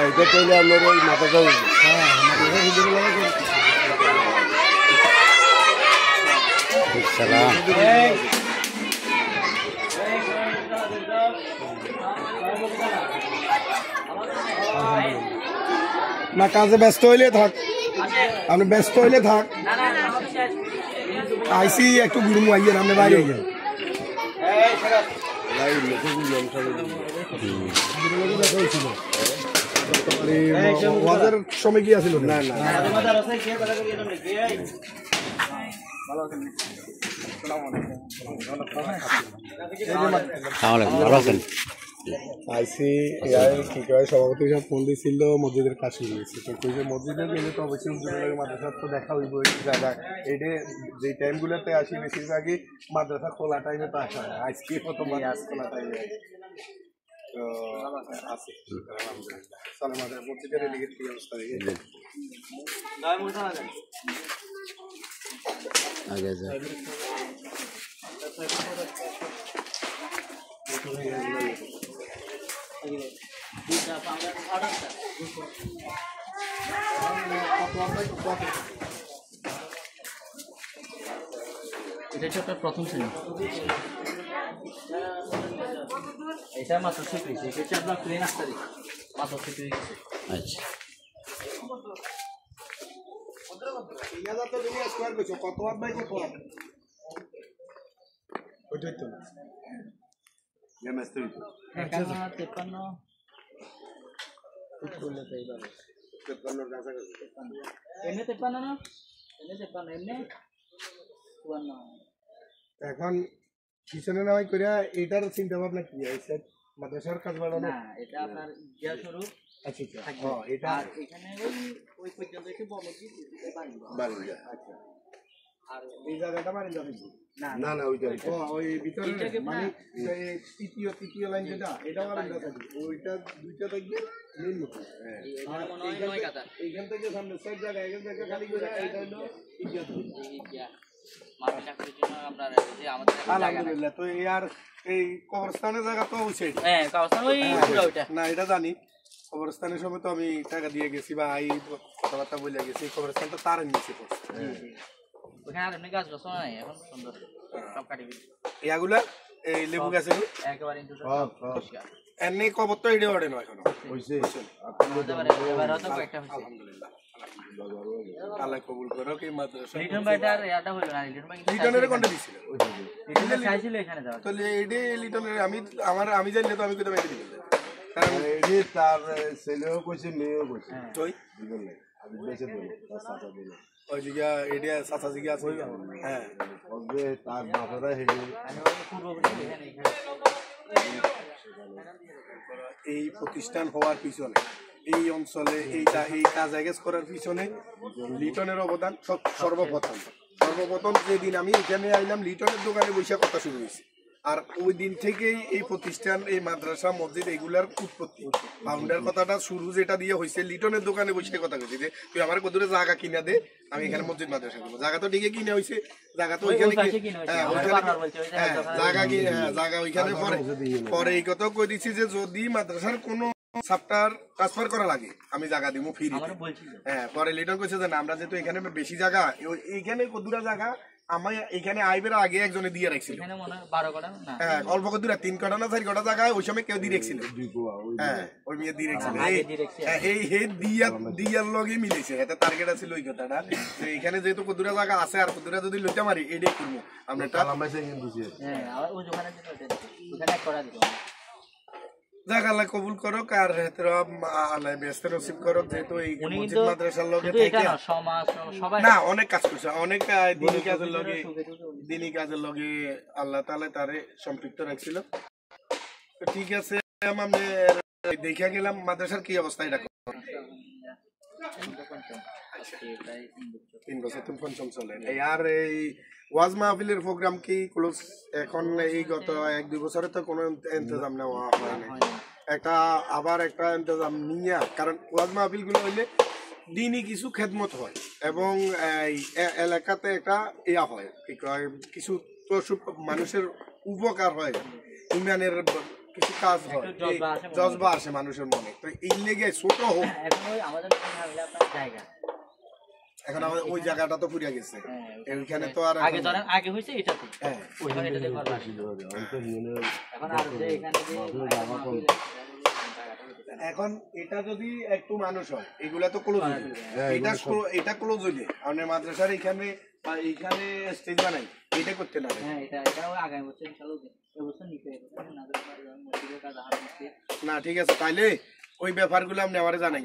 এটা কইলে আমরা ওই মাথাটা হ্যাঁ মাথাটা ভিডিও লাগে সালাম না কাজে ব্যস্ত হইলে থাক আপনি ব্যস্ত হইলে থাক আইসি একটু গুরুম আইয়েন আপনি বাইরে আইয়েন ওয়াজের সময় কি আছিল না না ভালো আছেন আইসি কি কয় সভাপতি হিসাবে ফোন দিয়েছিল মসজিদের কাছে গিয়েছে তো কই যে মসজিদে গেলে তো অবশ্যই হুজুরের মাদ্রাসার তো দেখা হইব জায়গা এইটা যে টাইমগুলোতে আসি বেশিরভাগই মাদ্রাসা খোলা টাইমে তো আসা হয় আজকে প্রথম খোলা টাইমে তো আছে আলহামদুলিল্লাহ সালাম আমাদের মসজিদের এদিকে কি অবস্থা দেখি আগে যা এটা হচ্ছে আপনার প্রথম শ্রেণী এটা মাত্র শিখেছি এটা হচ্ছে আপনার প্লেন আস্তারি মাত্র শিখে গেছে আচ্ছা কত ভাই কত ওইটাই তো তেপ্পান্ন করলে তো এইভাবে এমনি তেপ্পান্ন না এমনি তেপ্পান্ন এমনি চুয়ান্ন এখন পিছনে নামাই করে এটার চিন্তা ভাবনা কি আছে মাদ্রাসার কাজ বাড়ানো না এটা আপনার গিয়া শুরু আচ্ছা হ্যাঁ এটা এখানে ওই পর্যন্ত একটু বড় বাড়ি আচ্ছা আর এই জায়গাটা মারি যাবে না না না ওইটা ওই ভিতরে মানে তৃতীয় লাইন যেটা এটা মারি যাবে ওইটা দুইটা থাকবে মেইন মুখ হ্যাঁ এইখান থেকে সামনে সব জায়গা এখান থেকে খালি করে এটা হলো ইতিহাস আলহামদুলিল্লাহ তো এই কবরস্থানের জায়গা তো হচ্ছে না এটা জানি কবরস্থানের সময় তো আমি টাকা দিয়ে গেছি বা এই কথাবার্তা বলে গেছি কবরস্থানটা তার নিচে ইয়াগুলা এই লেবু গাছের এমনি কবর তো এড়ে ওঠে না এখনো আলহামদুলিল্লাহ আল্লাহ কবুল করো কি মাদ্রাসা লিটন ভাইটার ইয়াটা হলো না লিটন ভাই লিটনের কোনটা দিছিল লিটন চাইছিল এখানে যাওয়া তো এইডি লিটনের আমি জানলে তো আমি কইতাম এটি দিব কারণ এইডি তার ছেলেও কইছে মেয়েও কইছে তুই দিবেন না আমি বেঁচে দেব তার সাথে দিল ওই জিগা এইডি সাথে জিগা আছে হ্যাঁ ওবে তার বাপরা হেডি এই প্রতিষ্ঠান হওয়ার পিছনে এই অঞ্চলে এই কাজ আইগেস করার পিছনে লিটনের অবদান সর্বপ্রথম যেদিন আমি এখানে আইলাম লিটনের দোকানে বসে কথা শুরু হয়েছে আর ওই দিন থেকেই এই প্রতিষ্ঠান এই মাদ্রাসা মসজিদ এগুলার উৎপত্তি ফাউন্ডার কথাটা শুরু যেটা দিয়ে হয়েছে লিটনের দোকানে বসে কথা কইছে যে তুই আমার কত দূরে জায়গা কিনা দে আমি এখানে মসজিদ মাদ্রাসা করবো জায়গা তো ঠিকই কিনা হয়েছে জায়গা তো ওইখানে জায়গা ওইখানে পরে এই কথা কই দিচ্ছি যে যদি মাদ্রাসার কোনো সাপ্টার ট্রান্সফার করা লাগে আমি জায়গা দিব ফ্রি হ্যাঁ পরে লিটন কইছে যে না আমরা যেহেতু এখানে বেশি জায়গা এইখানে কতদূরা জায়গা আমি এখানে আইবের আগে একজনে দিয়ে রাখছিল হ্যাঁ অল্প কতদূরা 3 কাটা না 4 কাটা জায়গায় ওই সময় কেউ দিয়ে রাখছিল হ্যাঁ ওই মেয়ে দিয়ে রাখছিল এই হে দিয়ার লগে মিলেছে এটা টার্গেট আছে ওই কথাটা যে এখানে যেহেতু কতদূরা জায়গা আছে আর কতদূরা যদি লইতে পারি এটাই করবো আমরা আমরা সেকেন্ড দিছি হ্যাঁ আর ওই ওখানে করা দিব জায়গা আল্লাহ কবুল করুক আর আল্লাহ ব্যস্ত নসিব করুক যেহেতু এই মসজিদ মাদ্রাসার লগে থেকে না অনেক কাজ করছে অনেক দিনী কাজের লগে আল্লাহ তাআলা তারে সম্পৃক্ত রাখছিল তো ঠিক আছে আমি দেখা গেলাম মাদ্রাসার কি অবস্থা এটা 3 বছর তুমি পঞ্চম চলে আর এই ওয়াজ মাহফিলের প্রোগ্রাম কি ক্লোজ এখন এই গত 1-2 বছরে তো কোনো ইন্তজাম নেওয়া হয় না একটা আবার একটা ইন্তজাম নিয়া কারণ ওয়াজ মাহফিলগুলো হইলে দিনই কিছু খেদমত হয় এবং এলাকাতে একটা ইয়া হয় কি কয় কিছু মানুষের উপকার হয় ইমানের কিছু কাজ হয়, জজবা আসে মানুষের মনে, তো এই লেগে ছোট হোক। এখন আমাদের ওই জায়গাটা তো পুড়ে গেছে, এইখানে তো আর আগে হয়েছে এটাতে, এখন এটা যদি একটু মানুষ হয় এগুলা তো ক্লোজ হয়ে যাবে, এটা ক্লোজ হইলে আমাদের মাদ্রাসার এখানে বা এইখানে স্টেজ বানাই, এটা করতে না। না ঠিক আছে, তাইলে ওই ব্যাপারগুলো আপনি আমারে জানাই।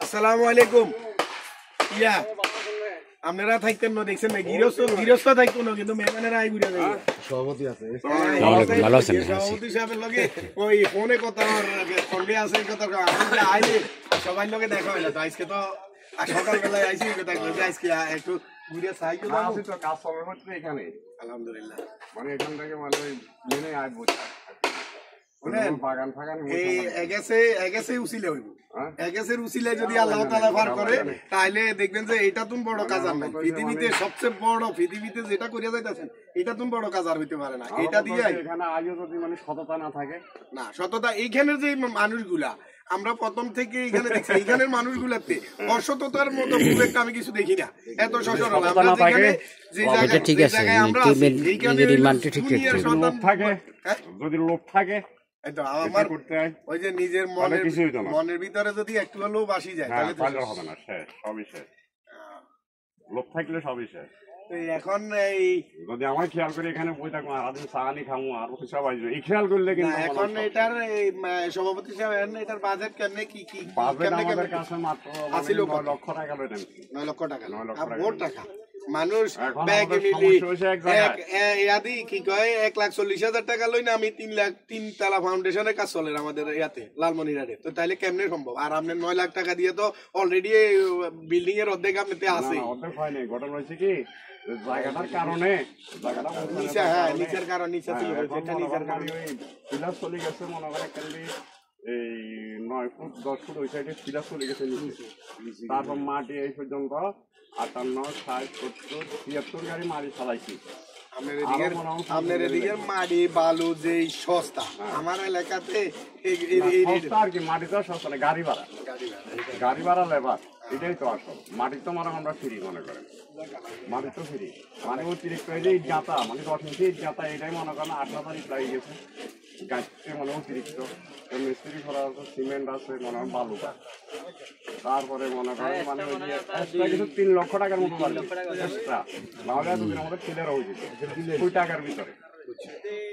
আসসালামু আলাইকুম। ইয়া আপনারা থাকতেন না, দেখছেন না, গৃহস্থ থাকতো না, কিন্তু মেহমানেরা আই ঘুরে যায়। সভাপতি আছে, সভাপতি সাহেবের লগে ওই ফোনে কথা ফোনে আছে, কথা আইলে সবাই লগে দেখা হয় না। তো আজকে তো সকালবেলায় আইসি, আজকে একটু ঘুরে চাই তো কাজ সবার হচ্ছে এখানে। আলহামদুলিল্লাহ, মানে এখান থেকে মানে মেনে আয় বসে বাগান ফাগান যদি আল্লাহ তাআলা পার করে, তাহলে দেখবেন যে এটা তুমি বড় কাজ আর নাই পৃথিবীতে। সবচেয়ে বড় পৃথিবীতে যেটা করিয়া যাইতেছেন, এটা তুমি বড় কাজ আর হইতে পারে না। এটা দিয়ে এখানে আজও যদি মানে সততা না থাকে, না সততা, এইখানের যে মানুষগুলা আমরা প্রথম থেকে এখানে দেখছি, এইখানের মানুষগুলাতে অসততার মতো খুব একটা আমি কিছু দেখি না। এত সচরাচর আমরা যেখানে যে জায়গায় আমরা আছি, এইখানে লোভ থাকে, যদি লোভ থাকে আমার ওই যে নিজের মনের ভিতরে যদি একটু হলেও বাসি যায়, তাহলে হবে না, শেষ, সবই শেষ। লোভ থাকলে সবই শেষ। এখন এই যদি আমার খেয়াল করে এখানে বই থাকবো আর সাহানি খামো আর সব আসবে, এই খেয়াল করলে কিন্তু এখন এটার সভাপতি সাহেব এটার বাজেট কেমনে কি কি বাজেট আমাদের কাছে মাত্র 9 লক্ষ টাকা লয়, 9 লক্ষ টাকা, 9 লক্ষ টাকা। মানুষ ব্যাগে মিলি কি কয় 1,40,000 টাকা লই না, আমি 3 তালা ফাউন্ডেশনের কাজ চলে আমাদের ইয়াতে লালমনিরহাটে। তো তাইলে কেমনে সম্ভব? আর আপনি 9 লাখ টাকা দিয়ে তো অলরেডি বিল্ডিং এর অর্ধেক আপনাতে আছে। অর্ধেক হয় নাই, ঘটনা হয়েছে কি জায়গাটার কারণে, জায়গাটা নিচে, হ্যাঁ নিচের কারণ, নিচে ছিল যেটা নিচের কারণে পিলার চলে গেছে মনে করেন এখানে এই 9 ফুট 10 ফুট ওই সাইডে পিলার চলে গেছে নিচে। তারপর মাটি এই পর্যন্ত 58, 60, 70, 73 গাড়ি মাটি চালাইছি। আপনার এদিকের মাটি বালু যে সস্তা, আমার এলাকাতে আর কি মাটি তো সস্তা না, গাড়ি ভাড়া লেবার, এটাই তো আসল। মাটি তো মানে আমরা ফ্রি মনে করেন, মাটি তো ফ্রি, মানে অতিরিক্ত এই যে জাতা, মানে 10 ইঞ্চি জাতা, এটাই মনে করেন 8,000 লাগে গেছে। গাছতে মনে অতিরিক্ত মিস্ত্রি করা আছে, সিমেন্ট আছে, মনে হয় বালুটা, তারপরে মনে করেন মানে 3 লক্ষ টাকার মতো এক্সট্রা, নাহলে এতদিন আমাদের ক্লিয়ার হয়ে যেত 2 টাকার ভিতরে।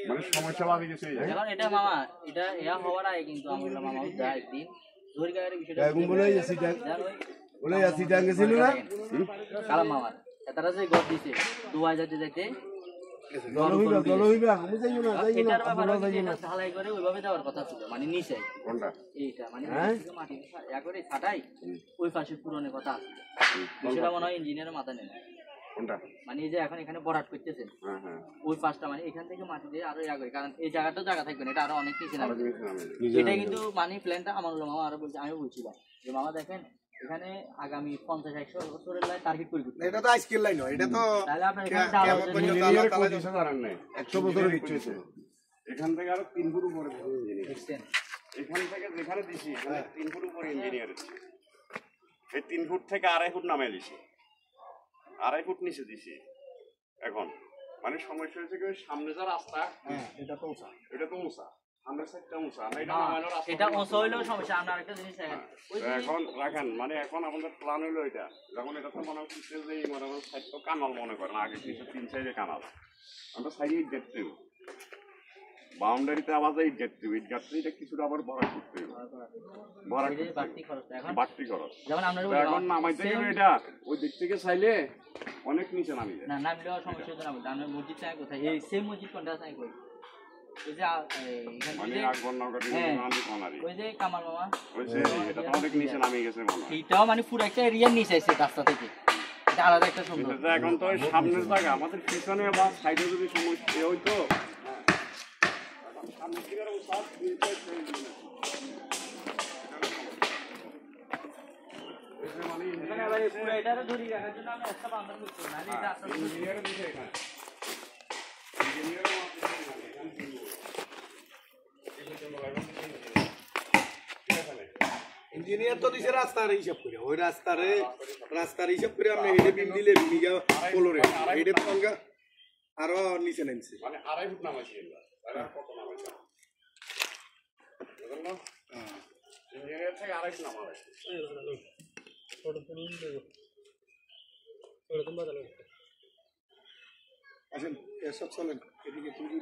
মানে সমস্যা বাড়ি গেছে। এটা মামা এটা ইয়া হওয়ার আগে কিন্তু আমরা মামা একদিন জোর গায়ের বিষয়টা বলে যাচ্ছি গেছিল না কালাম মামা তারা যে গদ দিছে 2000 যাইতে ঢালাই করে ওইভাবে যাওয়ার কথা ছিল, মানে নিচে এইটা মানে মাটি করে ছাটাই ওই পাশে পুরনের কথা আছে। বিষয়টা মনে হয় ইঞ্জিনিয়ারের মাথা নেই, মানে এই যে এখন এখানে বরাট করতেছেন ওই পাশটা, মানে এখান থেকে মাটি দিয়ে আরো করে, কারণ এই জায়গাটা জায়গা থাকবে না, এটা আরো অনেক কিছু নামবে। এটা কিন্তু মানে প্ল্যানটা আমার মামা আরো বলছে, আমি বলছিলাম যে মামা দেখেন এখানে আগামী 50-100 বছরের লাইন টার্গেট করে দিতে, এটা তো আজকের লাইন নয়, এটা তো তাহলে আপনার এখানে 100 বছরের ইচ্ছে আছে। এখান থেকে আরো 3 ফুট উপরে দেখছেন, এখান থেকে যেখানে দিছি 3 ফুট উপরে ইঞ্জিনিয়ার আছে, এই 3 ফুট থেকে 2.5 ফুট নামাই দিছি, 2.5 ফুট নিচে দিছি। এখন মানে সমস্যা হয়েছে কি সামনে যা রাস্তা, এটা তো উঁচা, এটা তো উঁচা, আমরা সাইডটা উঁচা, এটা উঁচা হইলেও সমস্যা। আমরা আরেকটা জিনিস এখন রাখেন, মানে এখন আমাদের প্ল্যান হইলো এটা, যখন এটা তো মনে হচ্ছে যে মনে হয় সাইড তো কানাল মনে করেন, আগে 3 সাইডে কানাল, আমরা সাইডে ইট গাঁথতে হবে, বাউন্ডারিতে আবার ইট গাঁথতে হবে, ইট গাঁথতে এটা কিছুটা আবার ভরাট করতে হবে, বাড়তি খরচ। এখন নামাইতে গেলে এটা ওই দিক থেকে চাইলে অনেক নিচে নামি যায়, না নামলে সমস্যা হচ্ছে না। আমরা মসজিদ চাই কোথায়, এই সেম মসজিদ কোনটা চাই কই, ওই যে মানে আকবর নগরী কোনারি, ওই যে কামাল মামা, ওই যে এটা তো অনেক নিচে নামি গেছে মনে হয়, এটাও মানে পুরো একটা এরিয়া নিচে আছে রাস্তা থেকে, এটা আলাদা একটা সুন্দর। এখন তো সামনের জায়গা, আমাদের পিছনে বা সাইডে যদি সমস্যা হইতো, সামনের দিকে সব ইঞ্জিনিয়ার তো দিছে রাস্তার হিসাব করে ওই রাস্তার হিসাব করে আপনি হেডে বিম দিলে বিঘা ফলোরে হেডে পাঙ্গা আরো নিচে নামছে মানে 2.5 ফুট নামাইছি আমরা কত নামাইছি বুঝলেন না ইঞ্জিনিয়ার থেকে 2.5 ফুট নামাইছি আসেন এসব চলেন এদিকে তুমি